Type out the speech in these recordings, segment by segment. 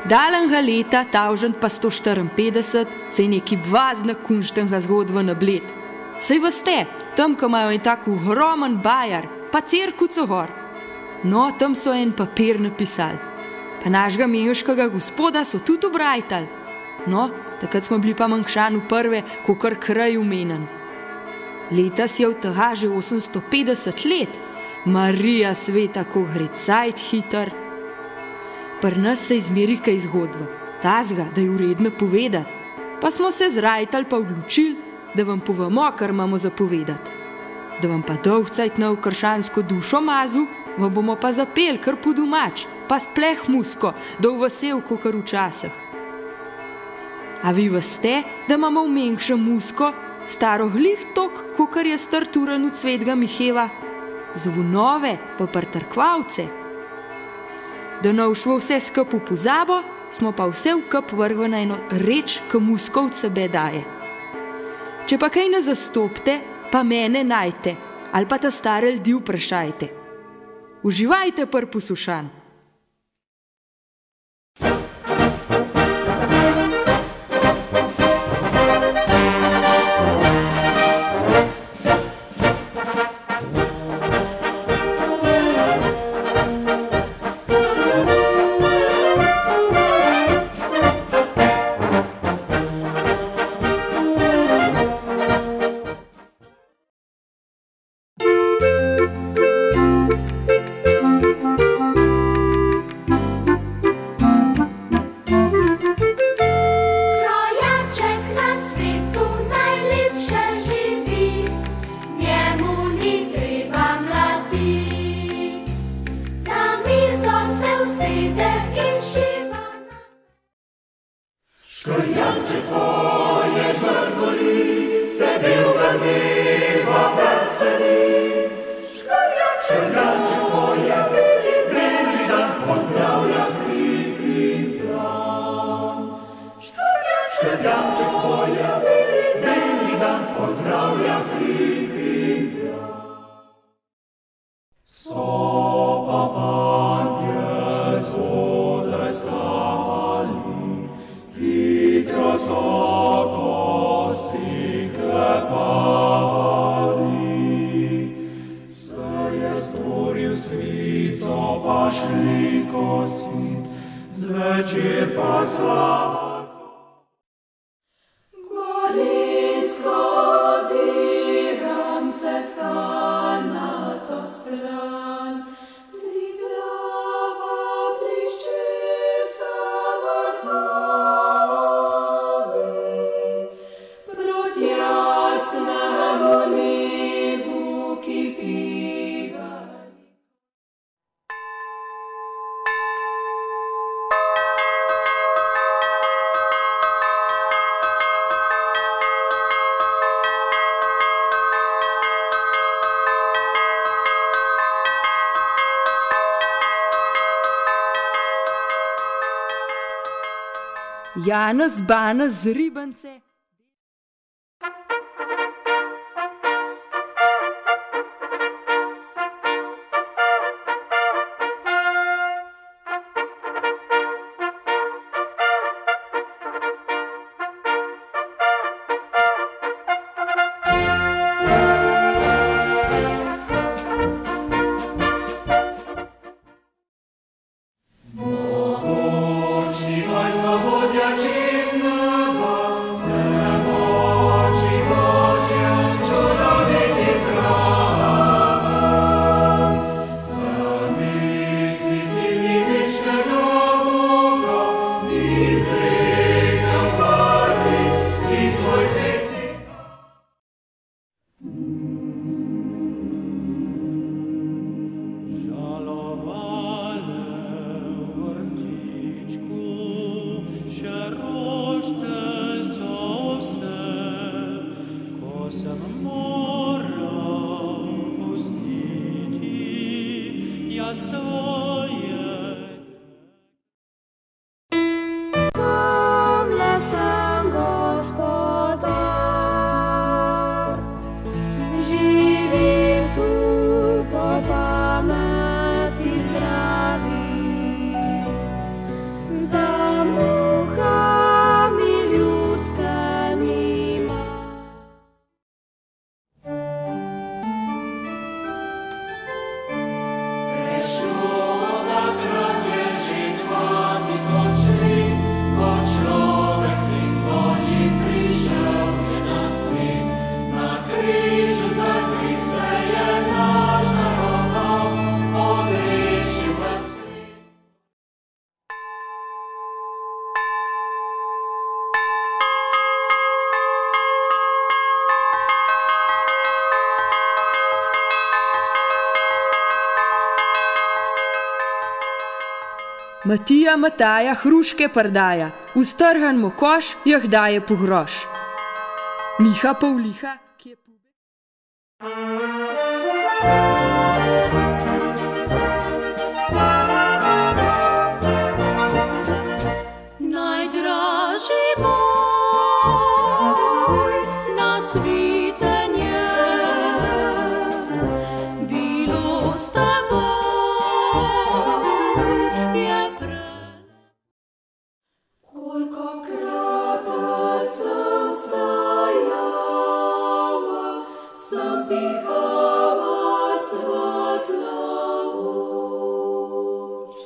Daljnega leta 1154 se je neki blazna kunštenga zgodba na Bled. Saj veste, tam, ko imajo en tak ogromen bajar, pa cerkuco gor. No, tam so en papir napisali. Pa našega meškega gospoda so tudi obrajtali. No, takrat smo bili pa manjšanu prve, kakor kraj umenen. Letos je od tega že 850 let. Marija sveta, ko gre cajt hiter. Pri nas se izmeri kaj zgodba, tazga, da je uredno povedati. Pa smo se zrajtali pa odločili, da vam povemo, kar imamo zapovedati. Da vam pa dolgcajt na kršansko dušo mazu, vam bomo pa zapeli kar po domač, pa spleh musko, da v vesel, kakor včasih. A vi veste, da imamo v menjšem musko staro glih tok, kakor je star turen od svetega Miheva, zvonove pa prtrkvalce. Da ne ušlo vse skup v pozabo, smo pa vse v kup vrgli na eno reč, ki musko od sebe daje. Če pa kaj ne zastopite, pa mene najte, ali pa ta stare ljudi vprašajte. Uživajte pri poslušanju. Janez Banez z Ribance. Свободячи в небо, Matija Mataja hruške pardaja, ustrhan mu koš, jih daje po groš. Miha Pavliha, ki je pube. Najdražji moj na svitenje, bilo s teboj je kolikokrat sem stajala, sem pihala svetla oč.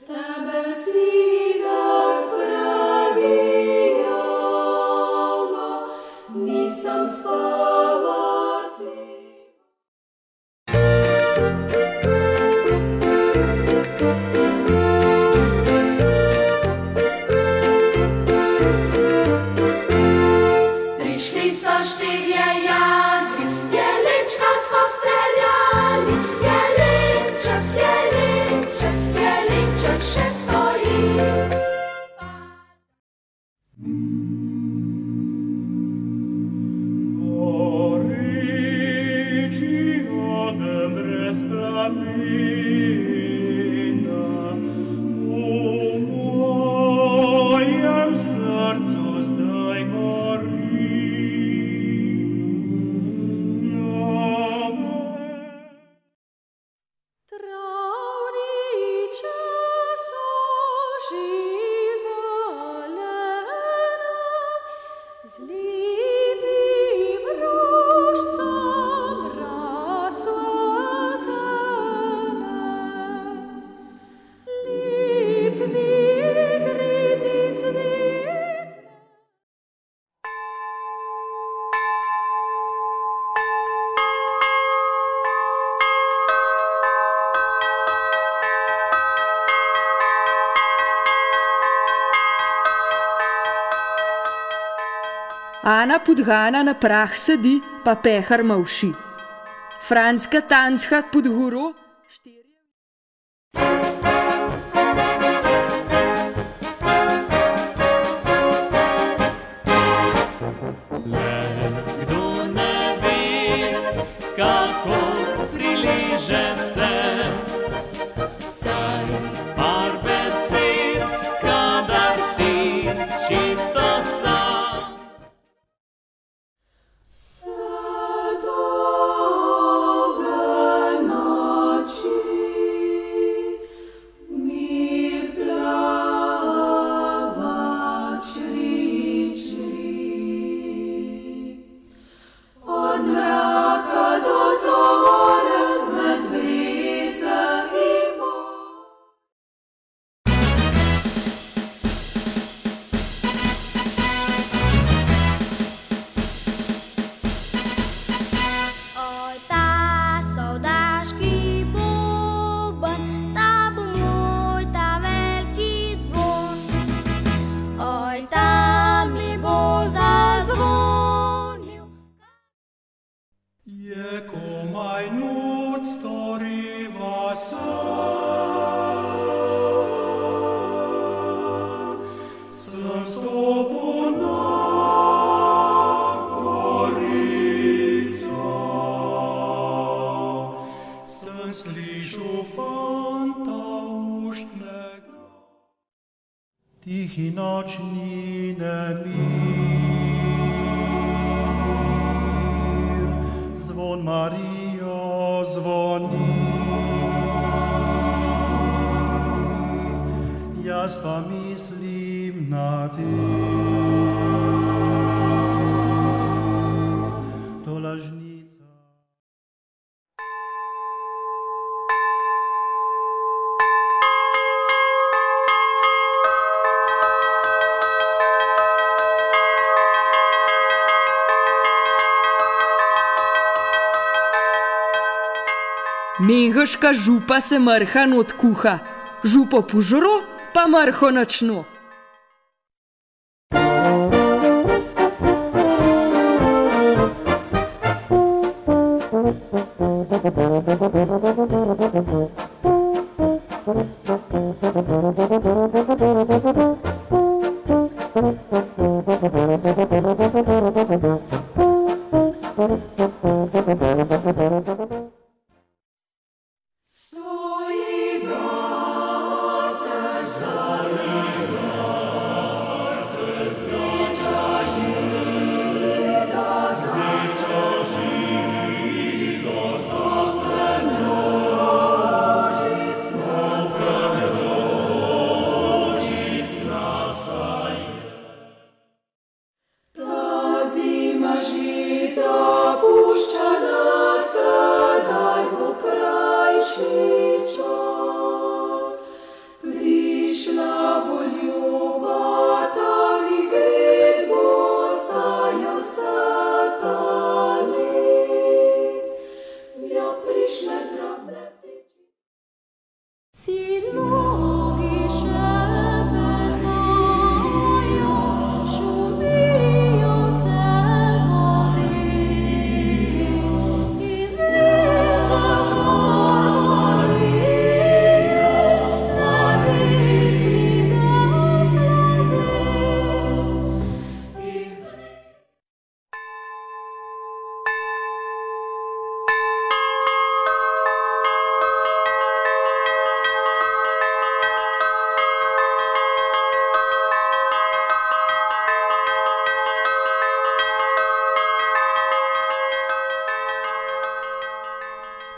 Tebe sivek prebijala, nisem spala Prišli so štirje jadri, jelinčka so streljali, jelinček, jelinček, jelinček še stoji. Reči odem brez plamena, v mojem srcu zdaj gori. Travniče so že zelene, z lepim rožcem razsvetene. Lep vigridni cvet. Ana Podgana na prah sedi, pa pehar mavši. Franska Tanchak pod goro, štirje. Le kdo ne ve, kako priliže se, vsaj par besed, kadar si čisto sam. Je komaj noč storiva se, sem stopil na gorico, sem slišal fanta uštnega. Tihi nočni nemir, zvon Marijo zvoni, jaz pa mislim na te. To lažnica. Mengaška župa se mrhan od kuha, župo požro, pa mrho nočno.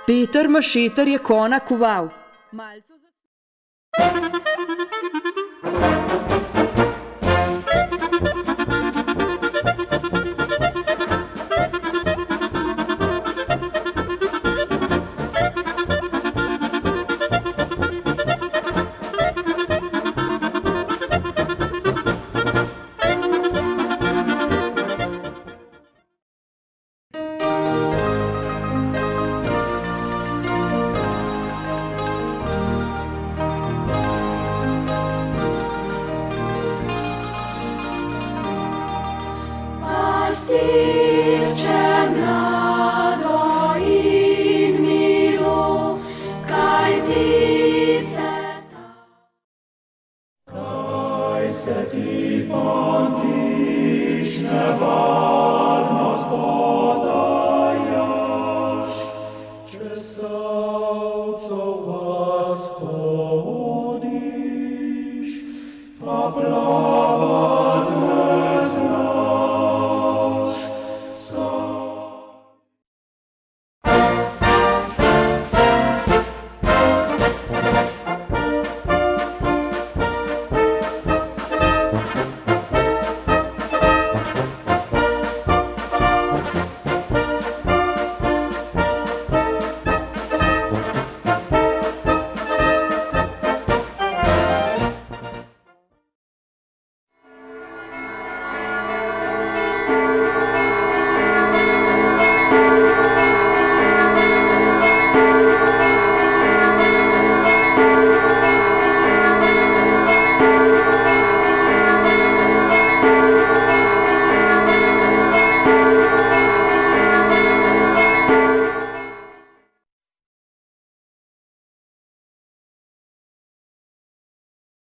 Peter Mašeter je kona koval. Malco za...